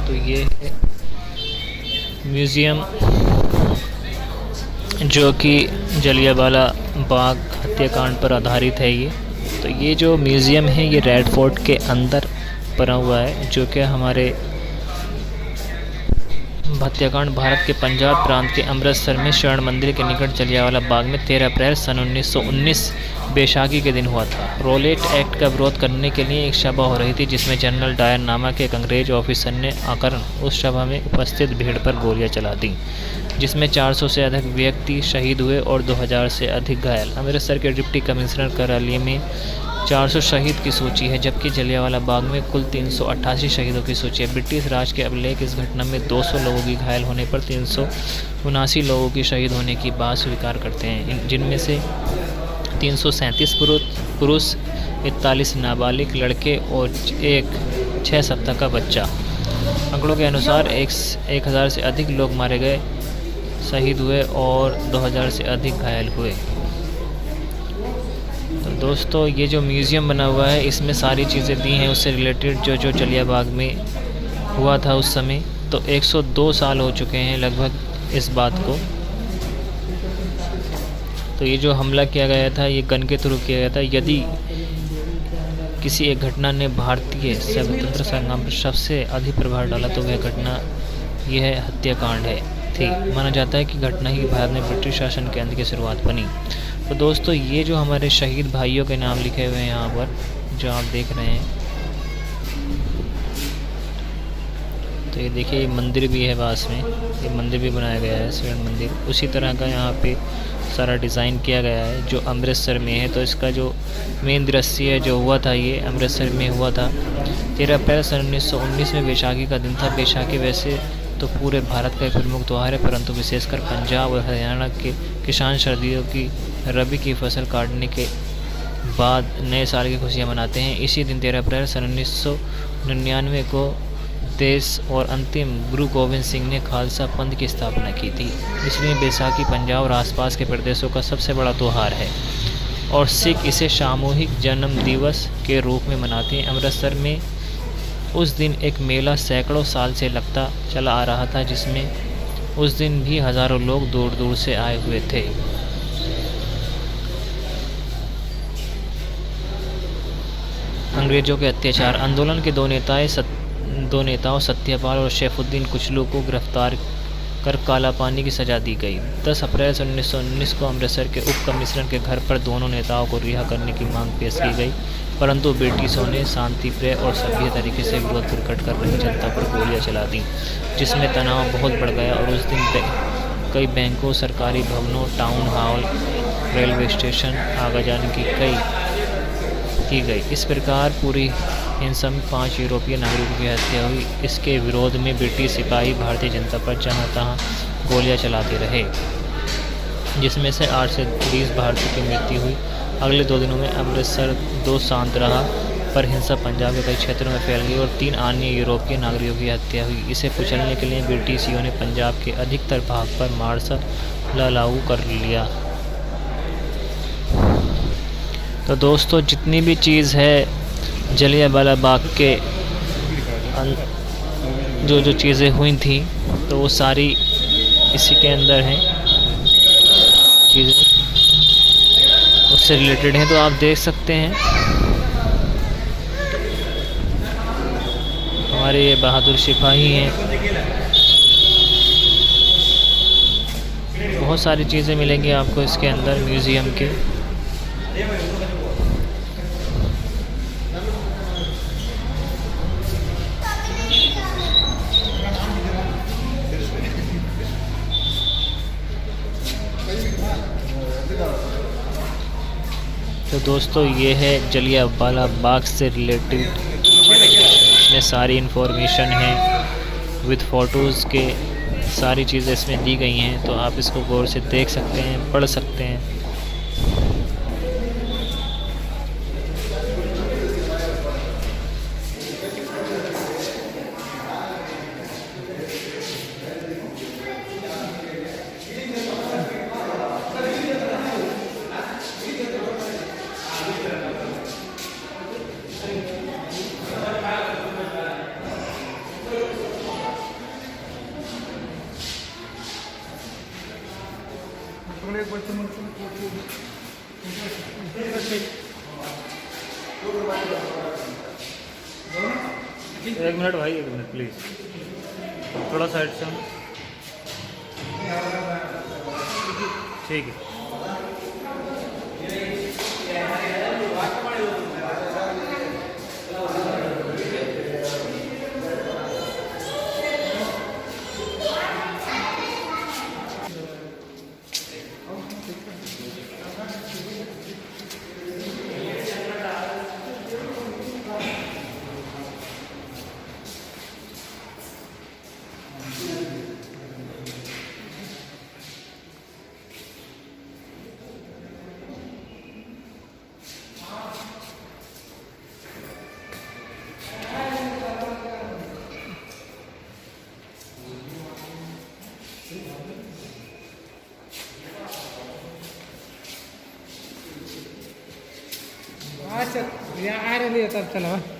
तो ये है म्यूज़ियम जो कि जलियांवाला बाग हत्याकांड पर आधारित है। तो ये जो म्यूज़ियम है ये रेड फोर्ट के अंदर बना हुआ है, जो कि हमारे हत्याकांड भारत के पंजाब प्रांत के अमृतसर में स्वर्ण मंदिर के निकट जलियांवाला बाग में 13 अप्रैल सन 1919 बैसाखी के दिन हुआ था। रोलेट एक्ट का विरोध करने के लिए एक सभा हो रही थी, जिसमें जनरल डायर नामक एक अंग्रेज ऑफिसर ने आकर उस सभा में उपस्थित भीड़ पर गोलियां चला दी, जिसमें 400 से अधिक व्यक्ति शहीद हुए और 2000 से अधिक घायल। अमृतसर के डिप्टी कमिश्नर कार्यालय में 400 शहीद की सूची है, जबकि जलियांवाला बाग में कुल 388 शहीदों की सूची है। ब्रिटिश राज के अभिलेख इस घटना में 200 लोगों की घायल होने पर 379 लोगों की शहीद होने की बात स्वीकार करते हैं, जिनमें से 337 पुरुष, 41 नाबालिग लड़के और एक 6 सप्ताह का बच्चा। आंकड़ों के अनुसार 1000 से अधिक लोग मारे गए, शहीद हुए और 2000 से अधिक घायल हुए। तो दोस्तों ये जो म्यूज़ियम बना हुआ है इसमें सारी चीज़ें दी हैं उससे रिलेटेड जो जलियांवाला बाग में हुआ था उस समय। तो 102 साल हो चुके हैं लगभग इस बात को। तो ये जो हमला किया गया था ये गन के थ्रू किया गया था। यदि किसी एक घटना ने भारतीय स्वतंत्रता संग्राम पर सबसे अधिक प्रभाव डाला तो वह घटना यह हत्याकांड थी। माना जाता है कि घटना ही भारत में ब्रिटिश शासन के अंत की शुरुआत बनी। तो दोस्तों ये जो हमारे शहीद भाइयों के नाम लिखे हुए हैं यहाँ पर जो आप देख रहे हैं, तो ये देखिए ये मंदिर भी है पास में, ये मंदिर भी बनाया गया है स्वर्ण मंदिर। उसी तरह का यहाँ पे सारा डिज़ाइन किया गया है जो अमृतसर में है। तो इसका जो मेन दृश्य है जो हुआ था ये अमृतसर में हुआ था। 13 अप्रैल सन 1919 में बैसाखी का दिन था। बैसाखी वैसे तो पूरे भारत का एक प्रमुख त्यौहार है, परंतु विशेषकर पंजाब और हरियाणा के किसान सर्दियों की रबी की फसल काटने के बाद नए साल की खुशियां मनाते हैं। इसी दिन 13 अप्रैल सन 1999 को देश और अंतिम गुरु गोविंद सिंह ने खालसा पंथ की स्थापना की थी। इसलिए बैसाखी पंजाब और आसपास के प्रदेशों का सबसे बड़ा त्यौहार है और सिख इसे सामूहिक जन्म दिवस के रूप में मनाते हैं। अमृतसर में उस दिन एक मेला सैकड़ों साल से लगता चला आ रहा था, जिसमें उस दिन भी हज़ारों लोग दूर दूर से आए हुए थे। अंग्रेजों के अत्याचार आंदोलन के दो नेताओं सत्यपाल और सैफुद्दीन कुचलू को गिरफ्तार कर काला पानी की सज़ा दी गई। 10 अप्रैल 1919 को अमृतसर के उप कमिश्नर के घर पर दोनों नेताओं को रिहा करने की मांग पेश की गई, परंतु ब्रिटिशों ने शांतिप्रिय और सभ्य तरीके से विरोध प्रकट कर रही जनता पर गोलियां चला दी, जिसमें तनाव बहुत बढ़ गया और उस दिन कई बैंकों, सरकारी भवनों, टाउन हॉल, रेलवे स्टेशन आवाजाही की गई। इस प्रकार पूरी हिंसा में 5 यूरोपीय नागरिकों की हत्या हुई। इसके विरोध में ब्रिटिश सिपाही भारतीय जनता पर जहाँ तहाँ गोलियां चलाते रहे, जिसमें से 8 से 20 भारतीयों की मृत्यु हुई। अगले 2 दिनों में अमृतसर शांत रहा, पर हिंसा पंजाब के कई क्षेत्रों में फैल गई और 3 अन्य यूरोपीय नागरिकों की हत्या हुई। इसे कुचलने के लिए ब्रिटिशियों ने पंजाब के अधिकतर भाग पर मार्शल लॉ लागू कर लिया। तो दोस्तों जितनी भी चीज़ है जलियांवाला बाग के जो चीज़ें हुई थी तो वो सारी इसी के अंदर हैं, चीज़ें उससे रिलेटेड हैं। तो आप देख सकते हैं हमारे ये बहादुर सिपाही हैं। बहुत सारी चीज़ें मिलेंगी आपको इसके अंदर म्यूज़ियम के। तो दोस्तों ये है जलियांवाला बाग से रिलेटेड, इसमें सारी इन्फॉर्मेशन है विद फ़ोटोज़ के, सारी चीज़ें इसमें दी गई हैं। तो आप इसको गौर से देख सकते हैं, पढ़ सकते हैं। एक मिनट भाई, एक मिनट प्लीज़, थोड़ा साइड से। ठीक है। अच्छा या आ रही है तब चलो।